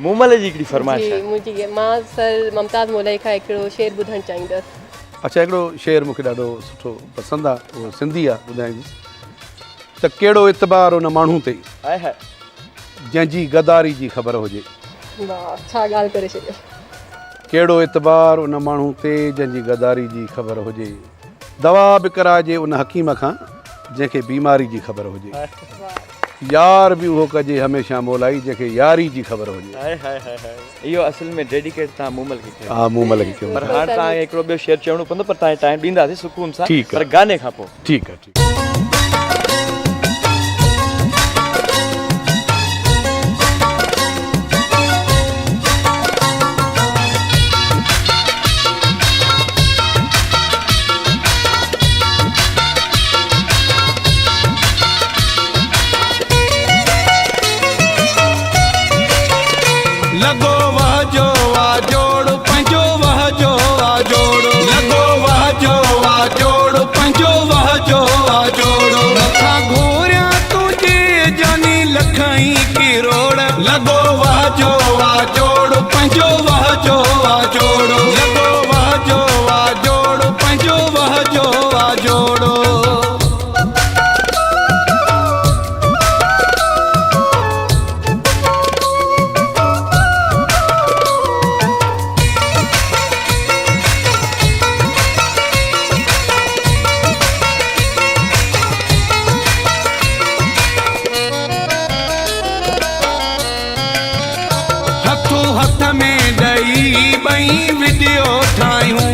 मूमल जी हिकिड़ी फरमाइश जी आहे। मुंहिंजी मां सर मुमताज़ मोलई खां हिकिड़ो शेर ॿुधणु चाहींदसि। अच्छा, हिकिड़ो शेर मूंखे ॾाढो सुठो पसंदि आहे, उहो सिंधी आहे, ॿुधाईंदुसि त कहिड़ो इतबार उन माण्हू ते हाय हाय जंहिंजी गदारी जी ख़बर हुजे। वाह, छा ॻाल्हि करे छॾियो। कहिड़ो इतबार उन माण्हू ते जंहिंजी गदारी जी ख़बर हुजे। दवा बि कराइजे उन हकीम खां जंहिंखे बीमारी जी ख़बर हुजे। यार बि उहो कजे हमेशह मोलाई जंहिंखे यारी जी ख़बर हुजे। हाय हाय हाय हाय इहो असल में डेडिकेट तव्हां मूमल खे कयो। हा, मूमल खे कयो। पर हाणे तव्हांखे हिकिड़ो ॿियो शेर चवणो पवंदो, पर तव्हां टाइम ॾींदासीं सुकून सां, ठीकु आहे। पर गाने खां पोइ। ठीकु आहे, ठीकु आहे। लगो वाजो वाजोड़ पंजो वाजो वाजोड़ लगो वाजो वाजोड़ पंजो वाजो वाजोड़ नथा घोरिया तुझे जानी लखई किरोड़ लगो वाजो वाजोड़ पंजो वाजो वाजोड़ लगो वाजो वाजोड़ पंजो वाजो वाजोड़। हथ में ॾई ॿई वीडियो ठाहियूं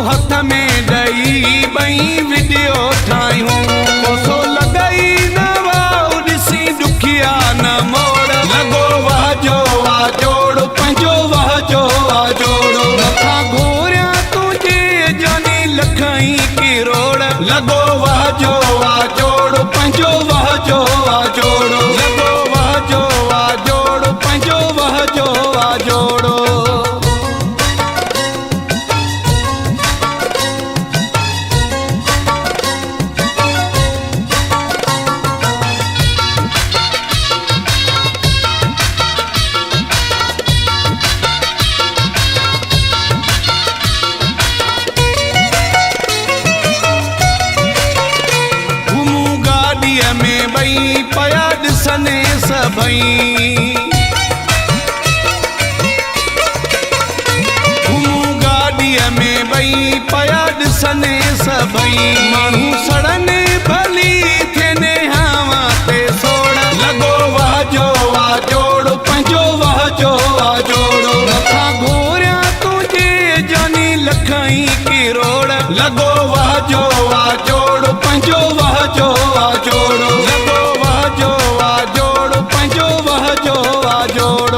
हथ में ॾई ॿई वीडियो ठाहियूं कोसो लॻई न वाओ ॾिसी ॾुखिया न मोड़ लॻो वाजो वाजोड़ पंहिंजो वाजो वाजोड़ नथा घोरिया तुंहिंजे जानी लखई किरोड़ लॻो वाजो वाजोड़ पंहिंजो वाजो वाजोड़ लगो वाजो वाजोड़ पंजो वाजो वाजोड़। घुमूं गाॾीअ में ॿई पया ॾिसने सभई घुमूं गाॾीअ में ॿई पया ॾिसने सभई माण्हू सड़ने भली थियने हवा ते सोड़ लॻो वाजो वाजोड़ पंहिंजो वाजो वाजोड़ नथा घोरिया तुंहिंजे जानी लखई किरोड़ लॻो वाजो वाजोड़ पंहिंजो वाजो वाजोड़ लॻो वाजो वाजोड़ पंहिंजो वाजो वाजोड़।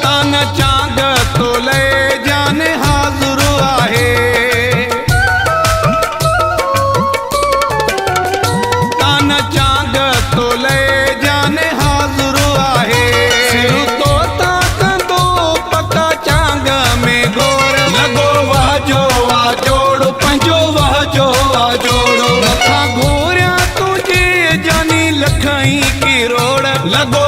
तान चांद तोले जान हाज़ुर आहे तान चांद तोले जान हाज़ुर आहे सिर तो ता कंदो पका चांद में गोर लॻो वाजो वाजोड़ पंहिंजो वाजो वाजोड़ नथा घोरिया तुंहिंजे जानी लखई किरोड़ लॻो